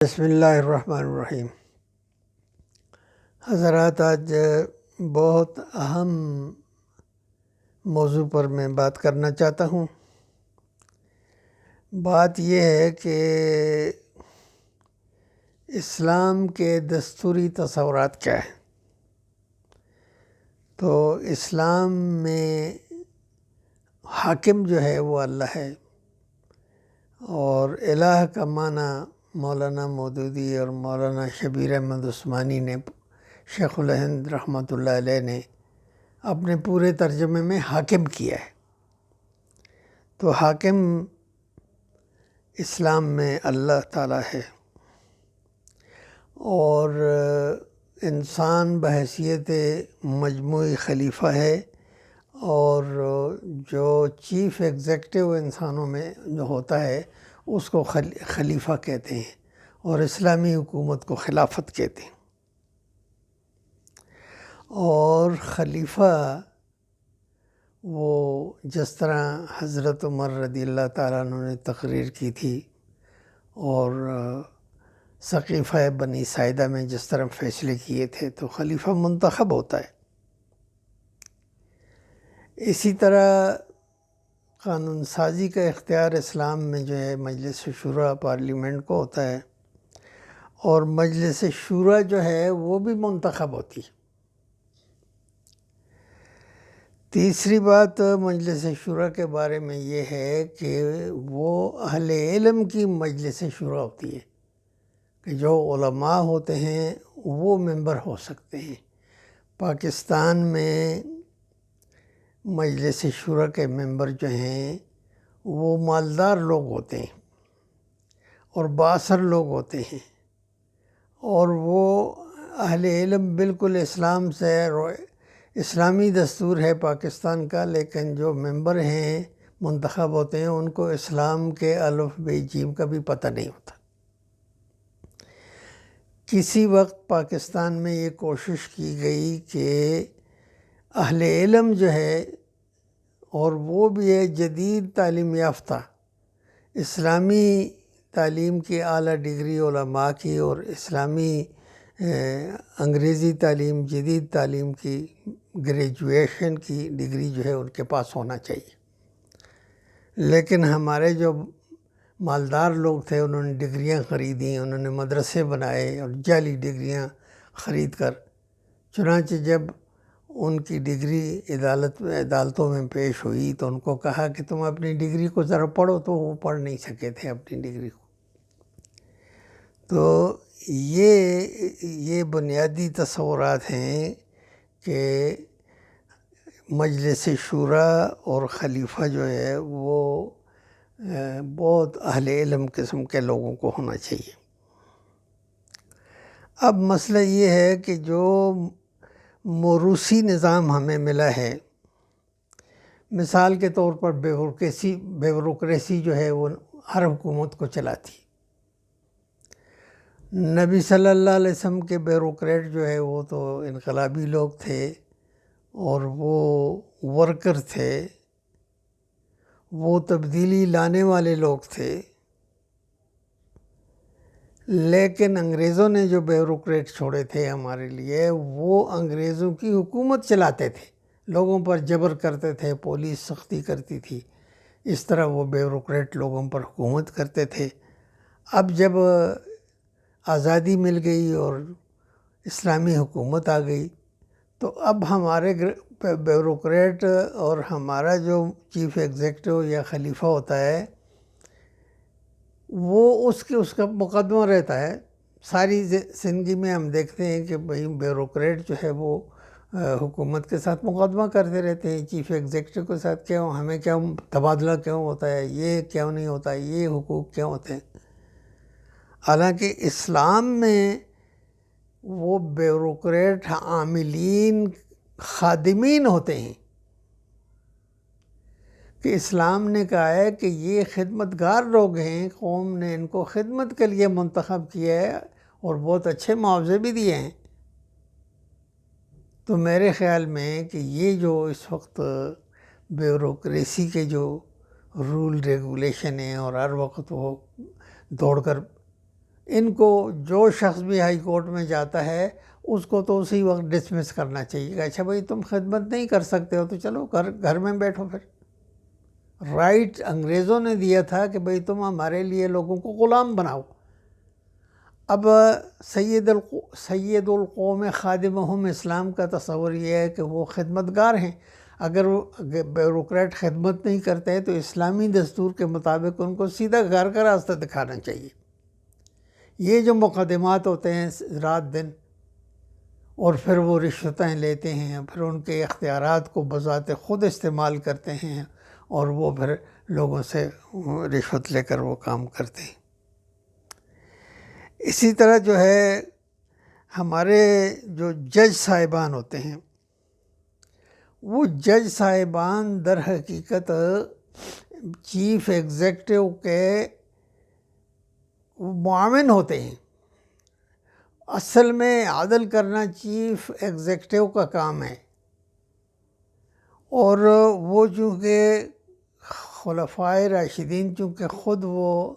بسم اللہ الرحمن الرحیم۔ حضرات، آج بہت اہم موضوع پر میں بات کرنا چاہتا ہوں۔ بات یہ ہے کہ اسلام کے دستوری تصورات کیا ہیں۔ تو اسلام میں حاکم جو ہے وہ اللہ ہے، اور الہ کا معنی مولانا مودودی اور مولانا شبیر احمد عثمانی نے، شیخ الہند رحمۃ اللہ علیہ نے اپنے پورے ترجمے میں حاکم کیا ہے۔ تو حاکم اسلام میں اللہ تعالیٰ ہے، اور انسان بحیثیت مجموعی خلیفہ ہے، اور جو چیف ایگزیکٹو انسانوں میں جو ہوتا ہے اس کو خلیفہ کہتے ہیں، اور اسلامی حکومت کو خلافت کہتے ہیں۔ اور خلیفہ وہ جس طرح حضرت عمر رضی اللہ تعالیٰ عنہ نے تقریر کی تھی، اور سقیفہ بنی ساعدہ میں جس طرح فیصلے کیے تھے، تو خلیفہ منتخب ہوتا ہے۔ اسی طرح قانون سازی کا اختیار اسلام میں جو ہے مجلس شورا پارلیمنٹ کو ہوتا ہے، اور مجلس شورا جو ہے وہ بھی منتخب ہوتی ہے۔ تیسری بات مجلس شورا کے بارے میں یہ ہے کہ وہ اہل علم کی مجلس شورا ہوتی ہے، کہ جو علماء ہوتے ہیں وہ ممبر ہو سکتے ہیں۔ پاکستان میں مجلس شورا کے ممبر جو ہیں وہ مالدار لوگ ہوتے ہیں، اور بااثر لوگ ہوتے ہیں، اور وہ اہل علم بالکل اسلام سے، اسلامی دستور ہے پاکستان کا، لیکن جو ممبر ہیں منتخب ہوتے ہیں ان کو اسلام کے الف بے جیم کا بھی پتہ نہیں ہوتا۔ کسی وقت پاکستان میں یہ کوشش کی گئی کہ اہل علم جو ہے، اور وہ بھی ہے جدید تعلیم یافتہ، اسلامی تعلیم کی اعلیٰ ڈگری علماء کی، اور اسلامی انگریزی تعلیم، جدید تعلیم کی گریجویشن کی ڈگری جو ہے ان کے پاس ہونا چاہیے۔ لیکن ہمارے جو مالدار لوگ تھے انہوں نے ڈگریاں خریدیں، انہوں نے مدرسے بنائے اور جعلی ڈگریاں خرید کر، چنانچہ جب ان کی ڈگری عدالتوں میں پیش ہوئی تو ان کو کہا کہ تم اپنی ڈگری کو ذرا پڑھو، تو وہ پڑھ نہیں سکے تھے اپنی ڈگری کو۔ تو یہ بنیادی تصورات ہیں کہ مجلس شورا اور خلیفہ جو ہے وہ بہت اہل علم قسم کے لوگوں کو ہونا چاہیے۔ اب مسئلہ یہ ہے کہ جو موروثی نظام ہمیں ملا ہے، مثال کے طور پر بیوروکریسی جو ہے وہ ہر حکومت کو چلاتی۔ نبی صلی اللہ علیہ وسلم کے بیوروکریٹ جو ہے وہ تو انقلابی لوگ تھے، اور وہ ورکر تھے، وہ تبدیلی لانے والے لوگ تھے۔ لیکن انگریزوں نے جو بیوروکریٹ چھوڑے تھے ہمارے لیے، وہ انگریزوں کی حکومت چلاتے تھے، لوگوں پر جبر کرتے تھے، پولیس سختی کرتی تھی، اس طرح وہ بیوروکریٹ لوگوں پر حکومت کرتے تھے۔ اب جب آزادی مل گئی اور اسلامی حکومت آ گئی، تو اب ہمارے بیوروکریٹ اور ہمارا جو چیف ایگزیکٹو یا خلیفہ ہوتا ہے، وہ اس کا مقدمہ رہتا ہے۔ ساری زندگی میں ہم دیکھتے ہیں کہ بھئی بیوروکریٹ جو ہے وہ حکومت کے ساتھ مقدمہ کرتے رہتے ہیں، چیف ایگزیکٹو کے ساتھ کیوں، ہمیں کیوں تبادلہ کیوں ہوتا ہے، یہ کیوں نہیں ہوتا، یہ حقوق کیوں ہوتے ہیں۔ حالانکہ اسلام میں وہ بیوروکریٹ عاملین، خادمین ہوتے ہیں، کہ اسلام نے کہا ہے کہ یہ خدمتگار لوگ ہیں، قوم نے ان کو خدمت کے لیے منتخب کیا ہے، اور بہت اچھے معاوضے بھی دیے ہیں۔ تو میرے خیال میں کہ یہ جو اس وقت بیوروکریسی کے جو رول ریگولیشن ہیں، اور ہر وقت وہ دوڑ کر ان کو جو شخص بھی ہائی کورٹ میں جاتا ہے اس کو تو اسی وقت ڈسمس کرنا چاہیے کہ اچھا بھائی تم خدمت نہیں کر سکتے ہو تو چلو گھر میں بیٹھو پھر۔ رائٹ انگریزوں نے دیا تھا کہ بھئی تم ہمارے لیے لوگوں کو غلام بناؤ۔ اب سید القوم خادمہم اسلام کا تصور یہ ہے کہ وہ خدمتگار ہیں، اگر وہ بیوروکریٹ خدمت نہیں کرتے تو اسلامی دستور کے مطابق ان کو سیدھا گھر کا راستہ دکھانا چاہیے۔ یہ جو مقدمات ہوتے ہیں رات دن، اور پھر وہ رشوتیں لیتے ہیں، پھر ان کے اختیارات کو بذات خود استعمال کرتے ہیں اور وہ پھر لوگوں سے رشوت لے کر وہ کام کرتے ہیں۔ اسی طرح جو ہے ہمارے جو جج صاحبان ہوتے ہیں، وہ جج صاحبان در حقیقت چیف ایگزیکٹو کے معاون ہوتے ہیں۔ اصل میں عدل کرنا چیف ایگزیکٹو کا کام ہے، اور وہ چونکہ خلفائے راشدین چونکہ خود وہ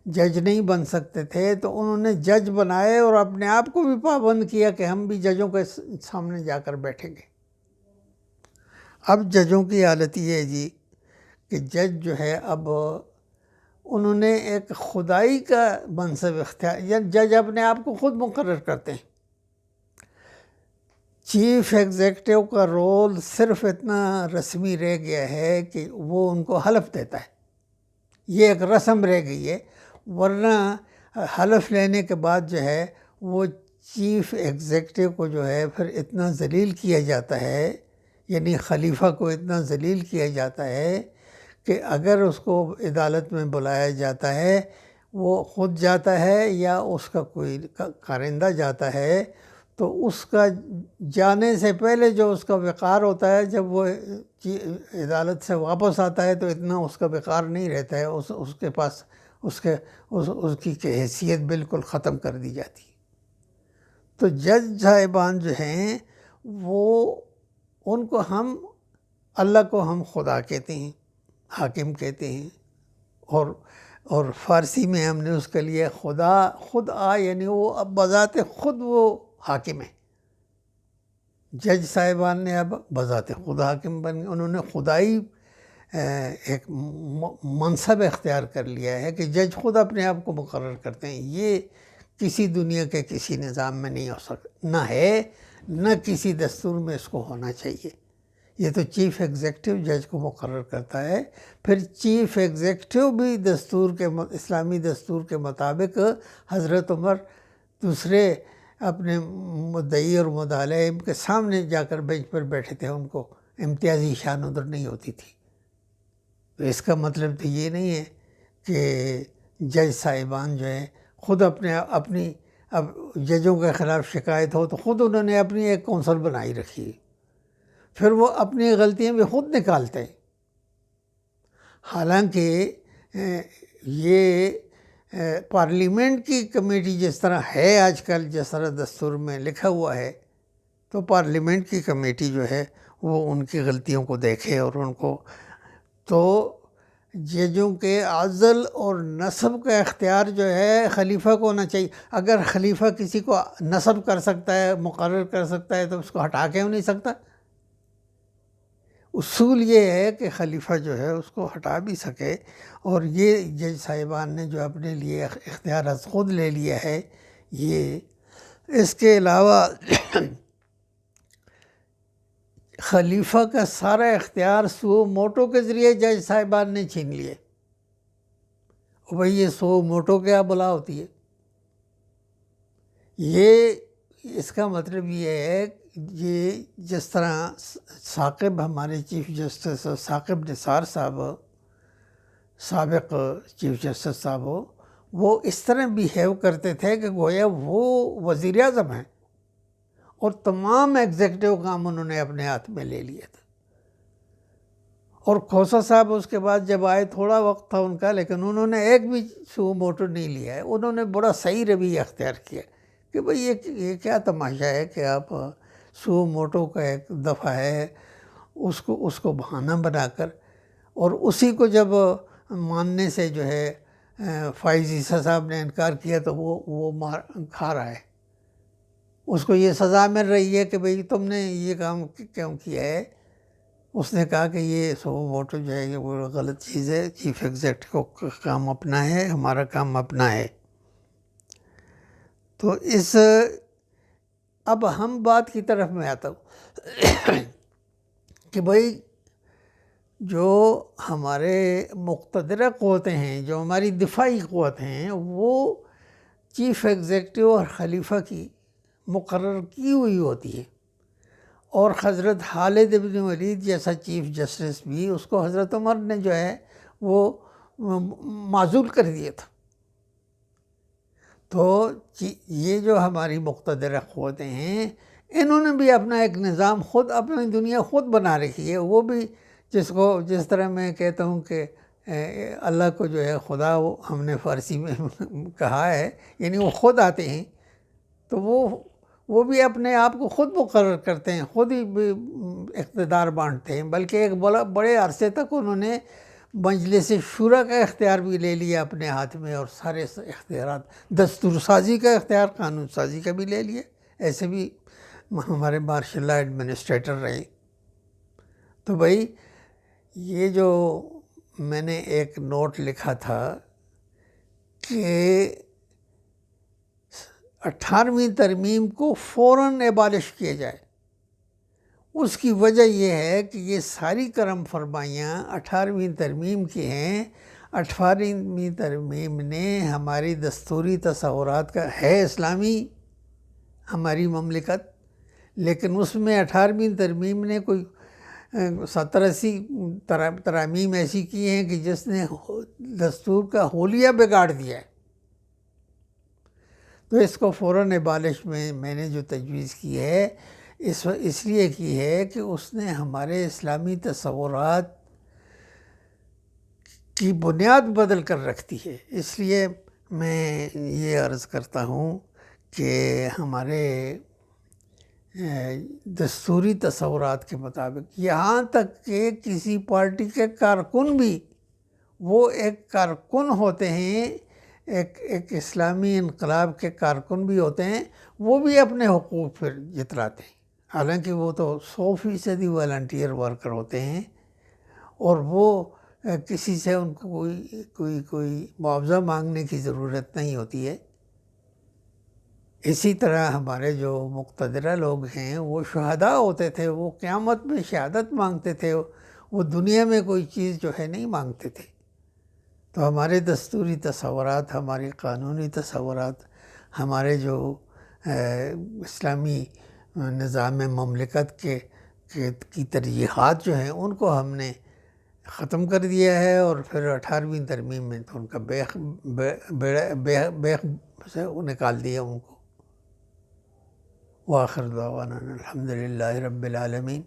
جج نہیں بن سکتے تھے تو انہوں نے جج بنائے اور اپنے آپ کو بھی پابند کیا کہ ہم بھی ججوں کے سامنے جا کر بیٹھیں گے۔ اب ججوں کی حالت یہ ہے جی کہ جج جو ہے اب انہوں نے ایک خدائی کا منصب اختیار، یعنی جج اپنے آپ کو خود مقرر کرتے ہیں۔ چیف ایگزیکٹو کا رول صرف اتنا رسمی رہ گیا ہے کہ وہ ان کو حلف دیتا ہے، یہ ایک رسم رہ گئی ہے، ورنہ حلف لینے کے بعد جو ہے وہ چیف ایگزیکٹو کو جو ہے پھر اتنا ذلیل کیا جاتا ہے، یعنی خلیفہ کو اتنا ذلیل کیا جاتا ہے کہ اگر اس کو عدالت میں بلایا جاتا ہے، وہ خود جاتا ہے یا اس کا کوئی کارندہ جاتا ہے، تو اس کا جانے سے پہلے جو اس کا وقار ہوتا ہے، جب وہ عدالت سے واپس آتا ہے تو اتنا اس کا وقار نہیں رہتا ہے، اس کے پاس اس کی حیثیت بالکل ختم کر دی جاتی ہے۔ تو جج صاحبان جو ہیں وہ ان کو ہم اللہ کو ہم خدا کہتے ہیں، حاکم کہتے ہیں، اور فارسی میں ہم نے اس کے لیے خود یعنی وہ اب بذات خود وہ حاکم ہے۔ جج صاحبان نے اب بذات خود حاکم بن گئے، انہوں نے خدائی ایک منصب اختیار کر لیا ہے کہ جج خود اپنے آپ کو مقرر کرتے ہیں۔ یہ کسی دنیا کے کسی نظام میں نہیں ہو سکتا، نہ ہے نہ کسی دستور میں اس کو ہونا چاہیے۔ یہ تو چیف ایگزیکٹو جج کو مقرر کرتا ہے، پھر چیف ایگزیکٹو بھی اسلامی دستور کے مطابق حضرت عمر دوسرے اپنے مدعی اور مدعی علیہ کے سامنے جا کر بینچ پر بیٹھے تھے، ان کو امتیازی شان ادھر نہیں ہوتی تھی۔ تو اس کا مطلب تو یہ نہیں ہے کہ جج صاحبان جو ہیں خود اپنی اب ججوں کے خلاف شکایت ہو تو خود انہوں نے اپنی ایک کونسل بنائی رکھی ہے، پھر وہ اپنی غلطیاں بھی خود نکالتے ہیں۔ حالانکہ یہ پارلیمنٹ کی کمیٹی جس طرح ہے آج کل، جس طرح دستور میں لکھا ہوا ہے، تو پارلیمنٹ کی کمیٹی جو ہے وہ ان کی غلطیوں کو دیکھے اور ان کو، تو ججوں کے عزل اور نصب کا اختیار جو ہے خلیفہ کو ہونا چاہیے۔ اگر خلیفہ کسی کو نصب کر سکتا ہے، مقرر کر سکتا ہے، تو اس کو ہٹا کیوں نہیں سکتا؟ اصول یہ ہے کہ خلیفہ جو ہے اس کو ہٹا بھی سکے، اور یہ جج صاحبان نے جو اپنے لیے اختیارات خود لے لیا ہے یہ۔ اس کے علاوہ خلیفہ کا سارا اختیار سو موٹو کے ذریعے جج صاحبان نے چھین لیے۔ بھئی یہ سو موٹو کیا بلا ہوتی ہے؟ یہ اس کا مطلب یہ ہے یہ جس طرح ثاقب ہمارے چیف جسٹس ثاقب نثار صاحب، سابق چیف جسٹس صاحب، وہ اس طرح بیہیو کرتے تھے کہ گویا وہ وزیر اعظم ہیں اور تمام ایگزیکٹو کام انہوں نے اپنے ہاتھ میں لے لیے تھے۔ اور کھوسہ صاحب اس کے بعد جب آئے، تھوڑا وقت تھا ان کا، لیکن انہوں نے ایک بھی سو موٹو نہیں لیا ہے۔ انہوں نے بڑا صحیح رویہ اختیار کیا کہ بھئی یہ کیا تماشا ہے کہ آپ سو موٹو کا ایک دفعہ ہے اس کو بہانہ بنا کر، اور اسی کو جب ماننے سے جو ہے فائز عیسیٰ صاحب نے انکار کیا تو وہ مار کھا رہا ہے، اس کو یہ سزا مل رہی ہے کہ بھئی تم نے یہ کام کیوں کیا ہے۔ اس نے کہا کہ یہ سو ووٹو جو ہے وہ غلط چیز ہے، چیف ایگزیکٹو کا کام اپنا ہے، ہمارا کام اپنا ہے۔ تو اب ہم بات کی طرف میں آتا ہوں کہ بھئی جو ہمارے مقتدرہ قوتیں ہیں، جو ہماری دفاعی قوتیں ہیں، وہ چیف ایگزیکٹو اور خلیفہ کی مقرر کی ہوئی ہوتی ہے، اور حضرت خالد بن ولید جیسا چیف جسٹس بھی اس کو حضرت عمر نے جو ہے وہ معزول کر دیا تھا۔ تو یہ جو ہماری مقتدرہ قوتیں ہیں، انہوں نے بھی اپنا ایک نظام خود، اپنی دنیا خود بنا رکھی ہے۔ وہ بھی جس طرح میں کہتا ہوں کہ اللہ کو جو ہے خدا ہم نے فارسی میں کہا ہے، یعنی وہ خود آتے ہیں تو وہ بھی اپنے آپ کو خود مقرر کرتے ہیں، خود ہی اقتدار بانٹتے ہیں، بلکہ ایک بڑے عرصے تک انہوں نے مجلس شورا کا اختیار بھی لے لیا اپنے ہاتھ میں، اور سارے اختیارات، دستور سازی کا اختیار، قانون سازی کا بھی لے لیا۔ ایسے بھی ہمارے مارشل لا ایڈمنسٹریٹر رہے۔ تو بھائی یہ جو میں نے ایک نوٹ لکھا تھا کہ 18ویں ترمیم کو فوراً ایبالش کیا جائے، اس کی وجہ یہ ہے کہ یہ ساری کرم فرمائیاں 18ویں ترمیم کی ہیں۔ 18ویں ترمیم نے ہماری دستوری تصورات کا ہے اسلامی ہماری مملکت، لیکن اس میں 18ویں ترمیم نے کوئی 70-80 ترامیم ایسی کی ہیں کہ جس نے دستور کا حولیہ بگاڑ دیا ہے۔ تو اس کو فوراً ایبالش میں نے جو تجویز کی ہے، اس لیے کی ہے کہ اس نے ہمارے اسلامی تصورات کی بنیاد بدل کر رکھتی ہے۔ اس لیے میں یہ عرض کرتا ہوں کہ ہمارے دستوری تصورات کے مطابق، یہاں تک کہ کسی پارٹی کے کارکن بھی، وہ ایک کارکن ہوتے ہیں، ایک اسلامی انقلاب کے کارکن بھی ہوتے ہیں، وہ بھی اپنے حقوق پھر جتلاتے ہیں، حالانکہ وہ تو 100% والنٹیئر ورکر ہوتے ہیں، اور وہ کسی سے ان کو کوئی معاوضہ مانگنے کی ضرورت نہیں ہوتی ہے۔ اسی طرح ہمارے جو مقتدرہ لوگ ہیں وہ شہداء ہوتے تھے، وہ قیامت میں شہادت مانگتے تھے، وہ دنیا میں کوئی چیز جو ہے نہیں مانگتے تھے۔ تو ہمارے دستوری تصورات، ہمارے قانونی تصورات، ہمارے جو اسلامی نظام مملکت کی ترجیحات جو ہیں، ان کو ہم نے ختم کر دیا ہے، اور پھر 18ویں ترمیم میں تو ان کا بیخ سے نکال دیا ان کو۔ وآخر دعوانا الحمدللہ رب العالمین۔